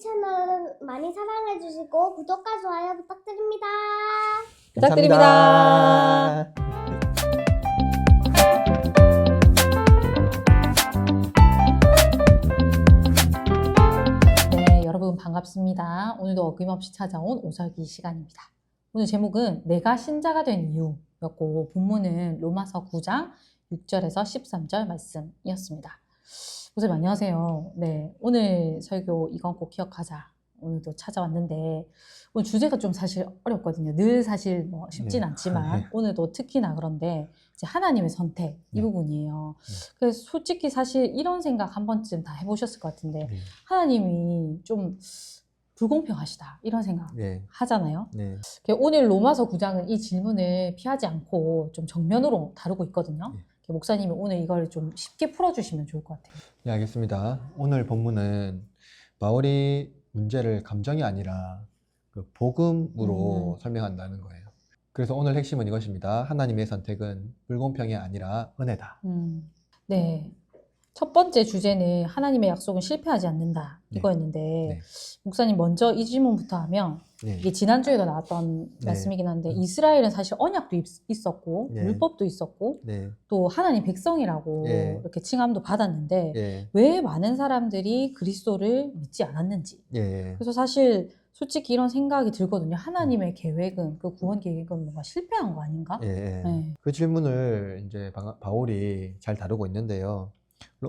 채널 많이 사랑해주시고 구독과 좋아요 부탁드립니다. 부탁드립니다. 네, 여러분 반갑습니다. 오늘도 어김없이 찾아온 오설기 시간입니다. 오늘 제목은 내가 신자가 된 이유였고 본문은 로마서 9장 6절에서 13절 말씀이었습니다. 선생님 안녕하세요. 네, 오늘 설교 이건 꼭 기억하자. 오늘도 찾아왔는데 오늘 주제가 좀 사실 어렵거든요. 늘 사실 뭐 쉽진 않지만 오늘도 특히나 그런데 이제 하나님의 선택 이 부분이에요. 그래서 솔직히 사실 이런 생각 한 번쯤 다 해보셨을 것 같은데 하나님이 좀 불공평하시다 이런 생각 하잖아요. 오늘 로마서 9장은 이 질문을 피하지 않고 좀 정면으로 다루고 있거든요. 목사님이 오늘 이걸 좀 쉽게 풀어주시면 좋을 것 같아요. 네, 알겠습니다. 오늘 본문은 바울이 문제를 감정이 아니라 그 복음으로 설명한다는 거예요. 그래서 오늘 핵심은 이것입니다. 하나님의 선택은 불공평이 아니라 은혜다. 네. 첫 번째 주제는 하나님의 약속은 실패하지 않는다 이거였는데 목사님 먼저 이 질문부터 하면 이게 지난주에도 나왔던 말씀이긴 한데 이스라엘은 사실 언약도 있었고 율법도 있었고 또 하나님 백성이라고 이렇게 칭함도 받았는데 왜 많은 사람들이 그리스도를 믿지 않았는지 그래서 사실 솔직히 이런 생각이 들거든요. 하나님의 계획은 그 구원 계획은 뭔가 실패한 거 아닌가? 그 질문을 이제 바울이 잘 다루고 있는데요.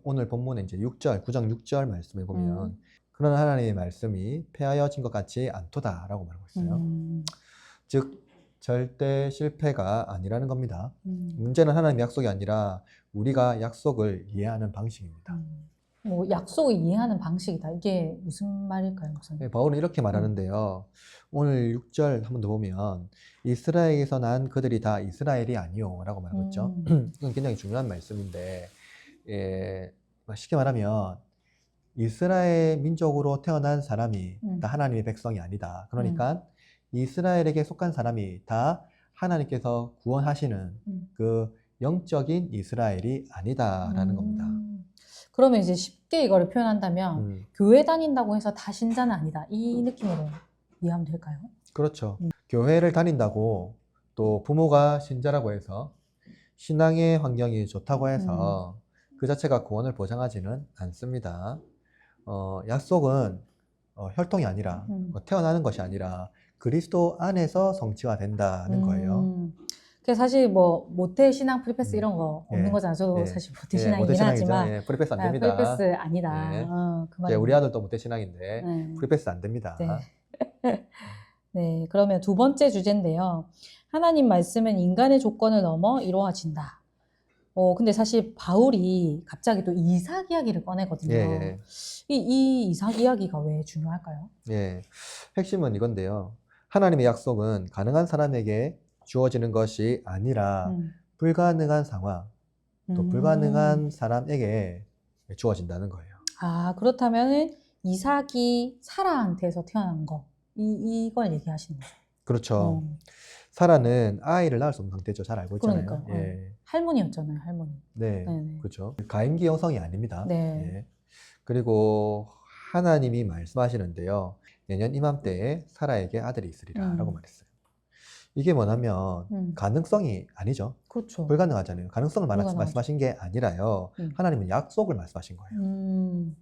오늘 본문에 이제 9장 6절 말씀을 보면 그러나 하나님의 말씀이 폐하여진 것 같지 않도다라고 말하고 있어요. 즉 절대 실패가 아니라는 겁니다. 문제는 하나님의 약속이 아니라 우리가 약속을 이해하는 방식입니다. 뭐 약속을 이해하는 방식이다. 이게 무슨 말일까요, 목사님? 바울은 이렇게 말하는데요. 오늘 6절 한번 더 보면 이스라엘에서 난 그들이 다 이스라엘이 아니오라고 말하고 있죠. 이건 굉장히 중요한 말씀인데 쉽게 말하면 이스라엘 민족으로 태어난 사람이 다 하나님의 백성이 아니다. 그러니까 이스라엘에게 속한 사람이 다 하나님께서 구원하시는 그 영적인 이스라엘이 아니다라는 겁니다. 그러면 이제 쉽게 이거를 표현한다면 교회 다닌다고 해서 다 신자는 아니다. 이 느낌으로 이해하면 될까요? 그렇죠. 교회를 다닌다고 또 부모가 신자라고 해서 신앙의 환경이 좋다고 해서 그 자체가 구원을 보장하지는 않습니다. 약속은 혈통이 아니라 태어나는 것이 아니라 그리스도 안에서 성취가 된다는 거예요. 그래서 사실 뭐 모태 신앙 프리패스 이런 거 없는 거잖아요. 저도 사실 모태 신앙이긴 하지만 프리패스 안 됩니다. 프리패스 아니다. 그 말이 우리 아들도 모태 신앙인데 프리패스 안 됩니다. 네, 그러면 두 번째 주제인데요. 하나님 말씀은 인간의 조건을 넘어 이루어진다. 근데 사실 바울이 갑자기 또 이삭 이야기를 꺼내거든요. 이 이삭 이야기가 왜 중요할까요? 핵심은 이건데요. 하나님의 약속은 가능한 사람에게 주어지는 것이 아니라 불가능한 상황, 또 불가능한 사람에게 주어진다는 거예요. 아, 그렇다면 이삭이 사라한테서 태어난 거, 이걸 얘기하시는 거죠? 그렇죠. 사라는 아이를 낳을 수 없는 상태죠. 잘 알고 있잖아요. 그러니까요. 할머니였잖아요, 할머니. 그렇죠. 가임기 여성이 아닙니다. 그리고 하나님이 말씀하시는데요. 내년 이맘때에 사라에게 아들이 있으리라 라고 말했어요. 이게 뭐냐면 가능성이 아니죠. 그렇죠. 불가능하잖아요. 가능성을 말씀하신 게 아니라요. 하나님은 약속을 말씀하신 거예요.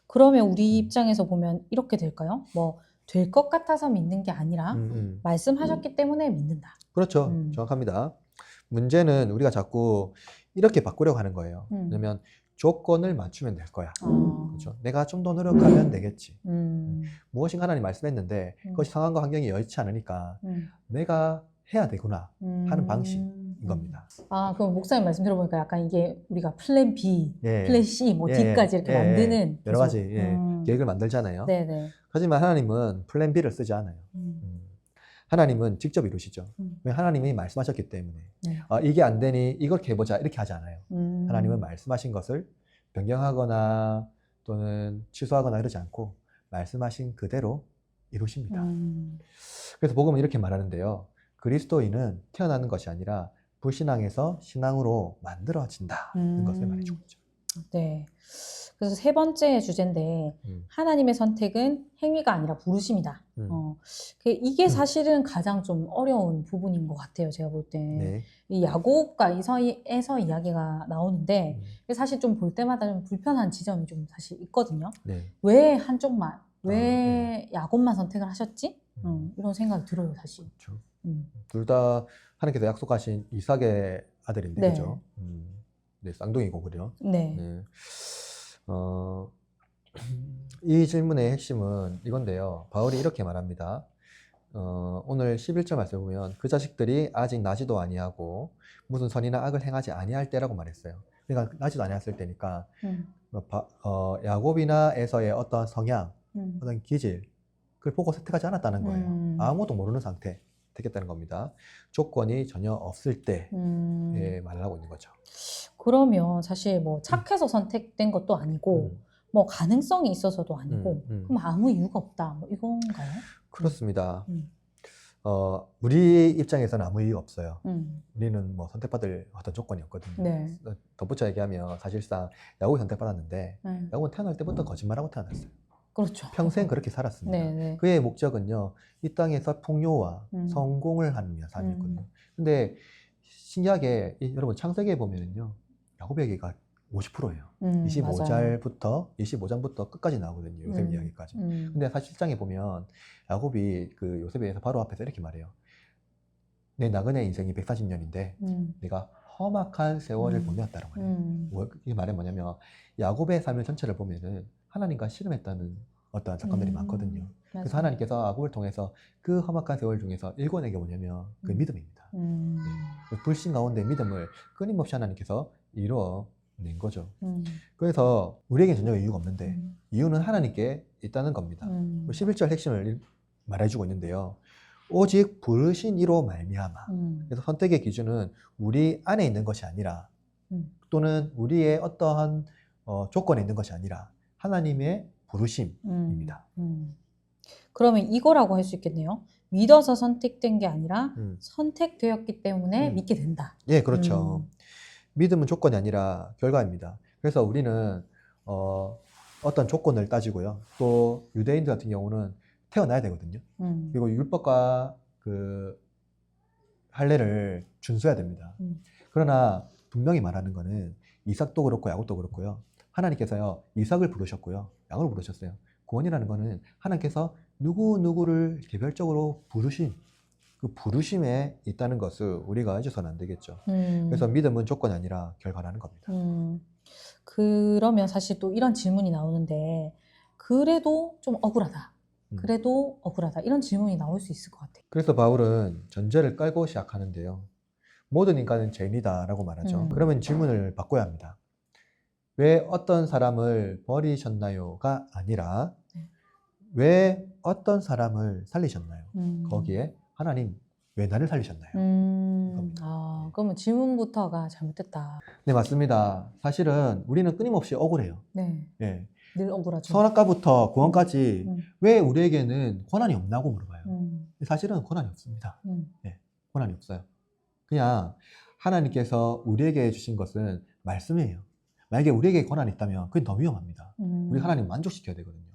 그러면 우리 입장에서 보면 이렇게 될까요? 뭐 될 것 같아서 믿는 게 아니라 말씀하셨기 때문에 믿는다. 그렇죠. 정확합니다. 문제는 우리가 자꾸 이렇게 바꾸려고 하는 거예요. 왜냐면 조건을 맞추면 될 거야. 그렇죠. 내가 좀 더 노력하면 되겠지. 무엇인가 하나님 말씀했는데 그것이 상황과 환경이 여의치 않으니까 내가 해야 되구나 하는 방식인 겁니다. 아, 그럼 목사님 말씀 들어보니까 약간 이게 우리가 플랜 B, 플랜 C, 뭐 D까지 이렇게 만드는 여러 가지 계획을 만들잖아요. 하지만 하나님은 플랜 B를 쓰지 않아요. 하나님은 직접 이루시죠. 왜? 하나님이 말씀하셨기 때문에. 이게 안 되니 이렇게 해보자 이렇게 하지 않아요. 하나님은 말씀하신 것을 변경하거나 또는 취소하거나 이러지 않고 말씀하신 그대로 이루십니다. 그래서 복음은 이렇게 말하는데요. 그리스도인은 태어나는 것이 아니라 불신앙에서 신앙으로 만들어진다는 것을 말해주고 있죠. 네. 그래서 세 번째 주제인데 하나님의 선택은 행위가 아니라 부르심이다. 이게 사실은 가장 좀 어려운 부분인 것 같아요. 제가 볼 때. 네. 이 야곱과 이서에서 이야기가 나오는데 사실 좀 볼 때마다 좀 불편한 지점이 좀 사실 있거든요. 네. 왜 한쪽만, 왜 네. 야곱만 선택을 하셨지? 이런 생각이 들어요, 사실. 그렇죠. 음. 둘 다 하나님께서 약속하신 이삭의 아들인데, 네. 그죠? 네, 쌍둥이고, 그죠? 네. 네. 이 질문의 핵심은 이건데요. 바울이 이렇게 말합니다. 오늘 11절 말씀을 보면 그 자식들이 아직 나지도 아니하고 무슨 선이나 악을 행하지 아니할 때라고 말했어요. 그러니까 나지도 아니했을 때니까 야곱이나 에서의 어떤 성향, 어떤 기질, 그걸 보고 선택하지 않았다는 거예요. 아무도 모르는 상태 택했다는 겁니다. 조건이 전혀 없을 때 말을 하고 있는 거죠. 그러면 사실 뭐 착해서 선택된 것도 아니고 뭐 가능성이 있어서도 아니고 그럼 아무 이유가 없다 뭐 이건가요? 그렇습니다. 우리 입장에서는 아무 이유가 없어요. 우리는 뭐 선택받을 어떤 조건이 없거든요. 네. 덧붙여 얘기하면 사실상 야곱이 선택받았는데 네. 야곱은 태어날 때부터 거짓말하고 태어났어요. 그렇죠. 평생 그렇게 살았습니다. 네, 네. 그의 목적은요, 이 땅에서 풍요와 성공을 하는 삶이었거든요. 근데 신기하게 여러분 창세기에 보면은요, 야곱에게가 50%예요. 25장부터 끝까지 나오거든요. 요셉 이야기까지. 근데 사실 실장에 보면 야곱이 그 요셉에서 바로 앞에서 이렇게 말해요. 내 나그네 인생이 140년인데 내가 험악한 세월을 보내었다는 거예요. 이 말은 뭐냐면 야곱의 삶의 전체를 보면은 하나님과 씨름했다는 어떠한 사건들이 많거든요. 그래서 하나님께서 야곱을 통해서 그 험악한 세월 중에서 일궈낸 게 뭐냐면 그 믿음입니다. 네. 불신 가운데 믿음을 끊임없이 하나님께서 이루어낸 거죠. 그래서 우리에게 전혀 이유가 없는데 이유는 하나님께 있다는 겁니다. 11절 핵심을 말해주고 있는데요. 오직 부르신 이로 말미암아. 그래서 선택의 기준은 우리 안에 있는 것이 아니라 또는 우리의 어떠한 조건에 있는 것이 아니라 하나님의 부르심입니다. 그러면 이거라고 할 수 있겠네요. 믿어서 선택된 게 아니라 선택되었기 때문에 믿게 된다. 예, 그렇죠. 믿음은 조건이 아니라 결과입니다. 그래서 우리는 어떤 조건을 따지고요. 또 유대인들 같은 경우는 태어나야 되거든요. 그리고 율법과 그 할례를 준수해야 됩니다. 그러나 분명히 말하는 거는 이삭도 그렇고 야곱도 그렇고요. 하나님께서요, 이삭을 부르셨고요. 야곱을 부르셨어요. 구원이라는 거는 하나님께서 누구누구를 개별적으로 부르신 그 부르심에 있다는 것을 우리가 잊어서는 안 되겠죠. 그래서 믿음은 조건이 아니라 결과라는 겁니다. 그러면 사실 또 이런 질문이 나오는데 그래도 좀 억울하다. 그래도 억울하다. 이런 질문이 나올 수 있을 것 같아요. 그래서 바울은 전제를 깔고 시작하는데요. 모든 인간은 죄인이다 라고 말하죠. 그러면 질문을 바꿔야 합니다. 왜 어떤 사람을 버리셨나요?가 아니라 왜 어떤 사람을 살리셨나요? 거기에 하나님 왜 나를 살리셨나요? 그러면 질문부터가 잘못됐다. 네, 맞습니다. 사실은 우리는 끊임없이 억울해요. 네. 네. 늘 억울하죠. 선악과부터 구원까지 왜 우리에게는 권한이 없나고 물어봐요. 사실은 권한이 없습니다. 네, 권한이 없어요. 그냥 하나님께서 우리에게 주신 것은 말씀이에요. 만약에 우리에게 권한이 있다면 그게 더 위험합니다. 우리 하나님 만족시켜야 되거든요.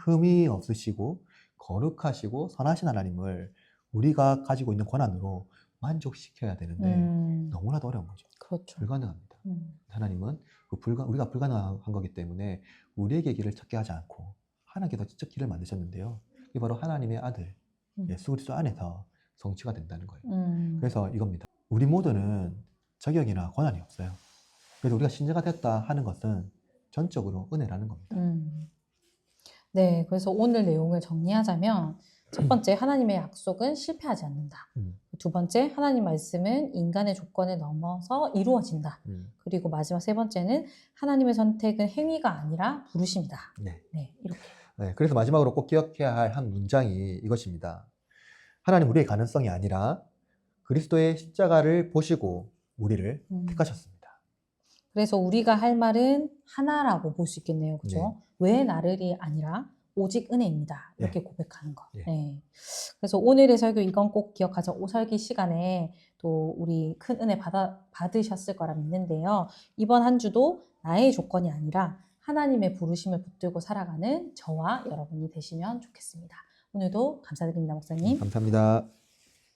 흠이 없으시고 거룩하시고 선하신 하나님을 우리가 가지고 있는 권한으로 만족시켜야 되는데 너무나도 어려운 거죠. 그렇죠. 불가능합니다. 하나님은 우리가 불가능한 거기 때문에 우리에게 길을 찾게 하지 않고 하나님께서 직접 길을 만드셨는데요. 이게 바로 하나님의 아들 예수 그리스도 안에서 성취가 된다는 거예요. 그래서 이겁니다. 우리 모두는 자격이나 권한이 없어요. 그래서 우리가 신자가 됐다 하는 것은 전적으로 은혜라는 겁니다. 네, 그래서 오늘 내용을 정리하자면 첫 번째, 하나님의 약속은 실패하지 않는다. 두 번째, 하나님 말씀은 인간의 조건을 넘어서 이루어진다. 그리고 마지막 세 번째는 하나님의 선택은 행위가 아니라 부르심이다. 네. 네, 이렇게. 네, 그래서 마지막으로 꼭 기억해야 할 한 문장이 이것입니다. 하나님 우리의 가능성이 아니라 그리스도의 십자가를 보시고 우리를 택하셨습니다. 그래서 우리가 할 말은 하나라고 볼 수 있겠네요. 그죠? 네. 왜 나를이 아니라 오직 은혜입니다. 이렇게 네. 고백하는 거. 네. 네. 그래서 오늘의 설교 이건 꼭 기억하자. 오설기 시간에 또 우리 큰 은혜 받으셨을 거라 믿는데요. 이번 한 주도 나의 조건이 아니라 하나님의 부르심을 붙들고 살아가는 저와 여러분이 되시면 좋겠습니다. 오늘도 감사드립니다, 목사님. 감사합니다.